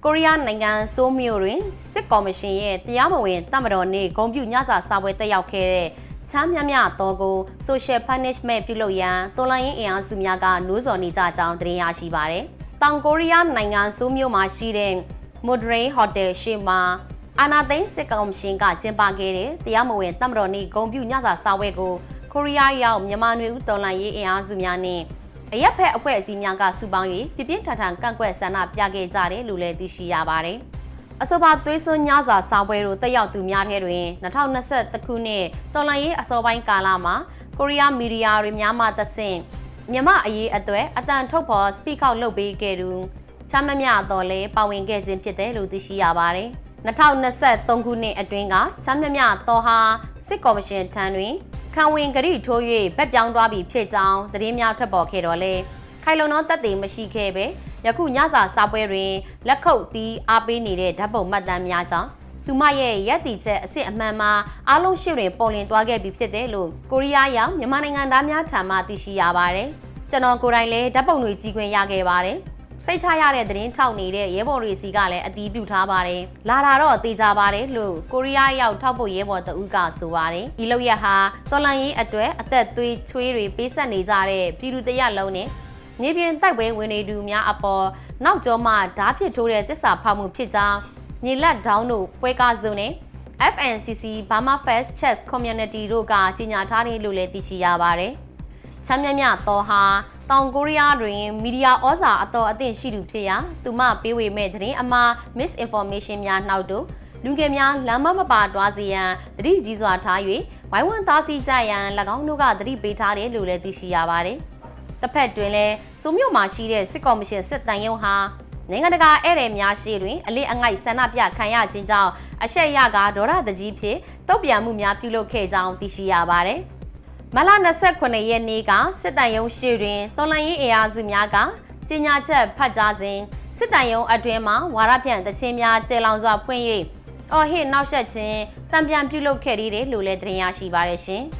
ကိုရီးယားနိုင်ငံဆိုးမြို့တွင်စစ်ကော်မရှင်ရဲ့တရားမဝင်တပ်မတော်နှင့်ဂုဏ်ပြုညစာစာပွဲတက်ရောက်ခဲ့တဲ့ချမ်းမြမြတော်ကို social punishment ပြုလုပ်ရန်တော်လိုင်းရင်အင်အားစုများကနှိုးဆော်နေကြကြောင်းသတင်းရရှိပါရတယ်။တောင်ကိုရီးယားနိုင်ငံဆိုးမြို့မှာရှိတဲ့ Modern Hotel ရှိမှာအာနာသိန်းစစ်ကော်မရှင်ကကျင်းပခဲ့တဲ့တရားမဝင်တပ်မတော်နှင့်ဂုဏ်ပြုညစာစာပွဲကိုကိုရီးယားရောက်မြန်မာနွေဦးတော်လိုင်းရင်အင်အားစုများနှင့်အရက်ဖက်အဖွဲ့အစည်းများကစုပေါင်း၍ပြပြင်းထန်ထန်ကန့်ကွက်ဆန္ဒပြခဲ့ကြတယ်လို့လည်းသိရှိရပါတယ်။အဆိုပါသွေးစွန်းညစာစာပွဲတို့တက်ရောက်သူများထဲတွင်2021ခုနှစ်တော်လှန်ရေးအစောပိုင်းကာလမှာကိုရီးယားမီဒီယာတွေများမှသဆင့်မြန်မာအရေးအတွက်အတန်ထုတ်ဖော်စပီကောက်လုပ်ပေးခဲ့သူချမ်းမမြတော်လည်းပါဝင်ခဲ့ခြင်းဖြစ်တယ်လို့သိရှိရပါတယ်။2023ခုနှစ်အတွင်းကချမ်းမမြတော်ဟာစစ်ကော်မရှင်ထံတွင်ခံဝင်ဂရိထိုး၍ဗက်ပြောင်းသွားပြီးဖြစ်ကြောင်းသတင်းများထွက်ပေါ်ခဲ့တော့လေခိုင်လုံသောတပ်တွေမရှိခဲ့ပဲယခုညစာစာပွဲတွင်လက်ခုပ်တီးအားပေးနေတဲ့ဓာတ်ပုံမှတ်တမ်းများကြောင့်သူမရဲ့ရက်တီချက်အစ်စ်အမှန်မှာအားလုံးရှိတွင်ပေါ်လင်သွားခဲ့ပြီးဖြစ်တယ်လို့ကိုရီးယားရောက်မြန်မာနိုင်ငံသားများထံမှသိရှိရပါတယ်ကျွန်တော်ကိုယ်တိုင်လည်းဓာတ်ပုံတွေကြည့်ခွင့်ရခဲ့ပါတယ်စိတ်ချရတဲ့သတင်းထောက်နေတဲ့ရဲဘော်တွေစီကလည်းအတီးပြုထားပါတယ်လာတာတော့သိကြပါတယ်လို့ကိုရီးယားရောက်ထောက်ဖို့ရဲဘော်တဦးကဆိုပါတယ်ဒီလောက်ရဟာတော်လန်ရေးအတွက်အသက်သွေးချွေးတွေပေးဆက်နေကြတဲ့ပြည်သူတရက်လုံးနဲ့မြေပြင်တိုက်ပွဲဝင်နေသူများအပေါ်နောက်ကျောမှဓာတ်ဖြစ်ထိုးတဲ့တစ္ဆာဖောက်မှုဖြစ်ကြောင်းမြေလက်ဒေါင်းတို့ပွဲကားစုံနဲ့ FNCC Burma Fest Chess Community တို့ကကြေညာထားတယ်လို့လည်းသိရှိရပါတယ်ချမ်းမြမြတော်ဟာတောင်ကိုရီးယားတွင်မီဒီယာဩဇာအတော်အသင့်ရှိသူဖြစ်ရာသူမပေးဝေမဲ့သတင်းအမှား misinformation များနှောက်တို့လူငယ်များလမ်းမမပါတွားစေရန်တတိကြီးစွာထား၍ဝိုင်းဝန်းသားစီကြရန်၎င်းတို့ကတတိပေးထားတယ်လို့လည်းသိရှိရပါတယ်။တစ်ဖက်တွင်လည်းစုံမြို့မှာရှိတဲ့စစ်ကော်မရှင်စစ်တမ်းရုံးဟာနိုင်ငံတကာဧည့်သည်များရှေ့တွင်အလေးအငိုက်ဆန္ဒပြခံရခြင်းကြောင့်အရှက်ရကဒေါရတကြီးဖြစ်တုတ်ပြန်မှုများပြုလုပ်ခဲ့ကြောင်းသိရှိရပါတယ်။မလ29ရက်နေ့ကစစ်တမ်းရုံးရှိတွင်တော်လှန်ရေးအင်အားစုများကကြေညာချက်ဖတ်ကြားစဉ်စစ်တမ်းရုံးအတွင်းမှာဝါရဖြန့်တခြင်းများကျေလောင်စွာဖွင့်၍အော်ဟစ်နောက်ဆက်ခြင်းတံပြန်ပြုလုပ်ခဲ့တယ်လို့လည်းသတင်းရရှိပါတယ်ရှင်။